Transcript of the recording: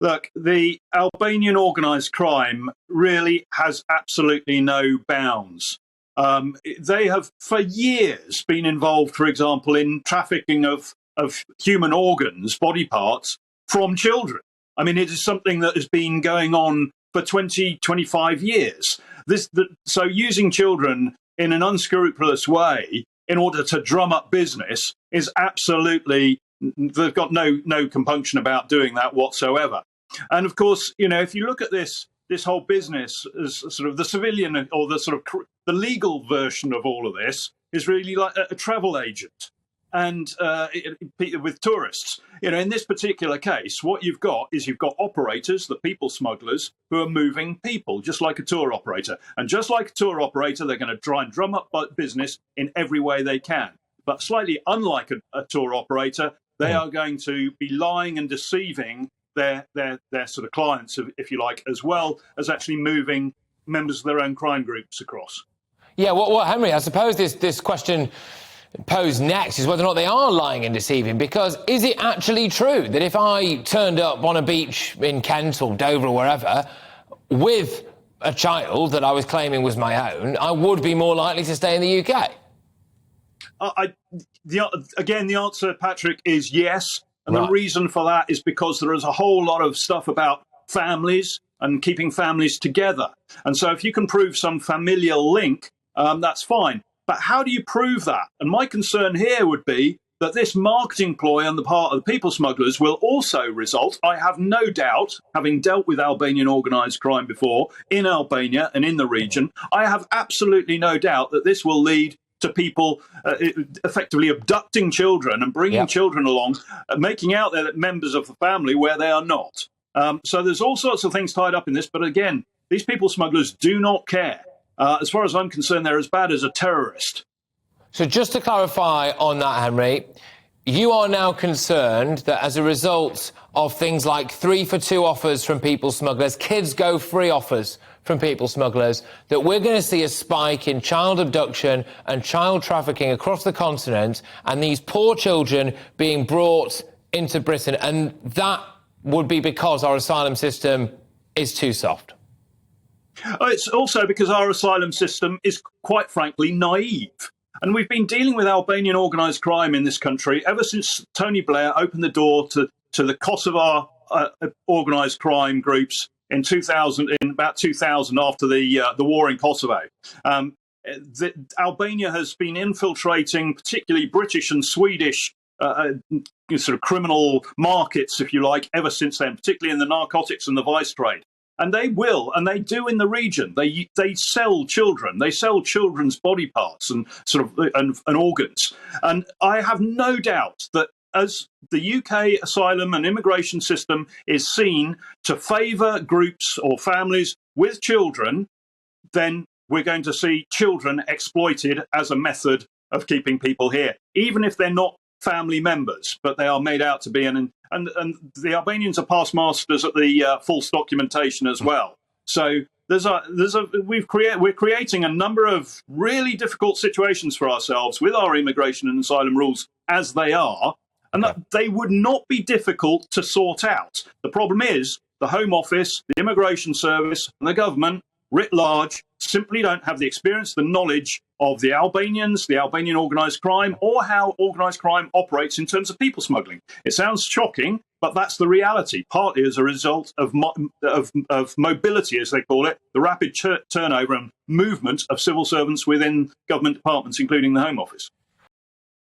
Look, the Albanian organised crime really has absolutely no bounds. They have for years been involved, for example, in trafficking of human organs, body parts, from children. I mean, it is something that has been going on for 20, 25 years. So using children in an unscrupulous way in order to drum up business is absolutely, they've got no compunction about doing that whatsoever. And of course, if you look at this whole business as sort of the civilian or the sort of the legal version of all of this is really like a travel agent and with tourists. In this particular case, what you've got operators, the people smugglers, who are moving people, just like a tour operator. And just like a tour operator, they're going to try and drum up business in every way they can. But slightly unlike a tour operator, they are going to be lying and deceiving their sort of clients, if you like, as well as actually moving members of their own crime groups across. Yeah, well, Henry, I suppose this question posed next is whether or not they are lying and deceiving, because is it actually true that if I turned up on a beach in Kent or Dover or wherever with a child that I was claiming was my own, I would be more likely to stay in the UK? The answer, Patrick, is yes. And right. The reason for that is because there is a whole lot of stuff about families and keeping families together. And so if you can prove some familial link, that's fine. But how do you prove that? And my concern here would be that this marketing ploy on the part of the people smugglers will also result, I have no doubt, having dealt with Albanian organised crime before in Albania and in the region, I have absolutely no doubt that this will lead to people effectively abducting children and bringing children along, making out they're members of the family where they are not. So there's all sorts of things tied up in this. But again, these people smugglers do not care. As far as I'm concerned, they're as bad as a terrorist. So just to clarify on that, Henry, you are now concerned that as a result of things like 3 for 2 offers from people smugglers, kids go free offers from people smugglers, that we're going to see a spike in child abduction and child trafficking across the continent, and these poor children being brought into Britain, and that would be because our asylum system is too soft. It's also because our asylum system is, quite frankly, naive. And we've been dealing with Albanian organised crime in this country ever since Tony Blair opened the door to the Kosovar organised crime groups in about 2000, after the war in Kosovo. Albania has been infiltrating particularly British and Swedish sort of criminal markets, if you like, ever since then, particularly in the narcotics and the vice trade. And they will, and they do in the region. They sell children. They sell children's body parts and sort of and organs. And I have no doubt that as the UK asylum and immigration system is seen to favour groups or families with children, then we're going to see children exploited as a method of keeping people here, even if they're not family members, but they are made out to be. And the Albanians are past masters at the false documentation as well. So we're creating a number of really difficult situations for ourselves with our immigration and asylum rules as they are, and that they would not be difficult to sort out. The problem is the Home Office, the Immigration Service, and the government writ large simply don't have the experience, the knowledge of the Albanians, the Albanian organised crime, or how organised crime operates in terms of people smuggling. It sounds shocking, but that's the reality, partly as a result of mobility, as they call it, the rapid turnover and movement of civil servants within government departments, including the Home Office.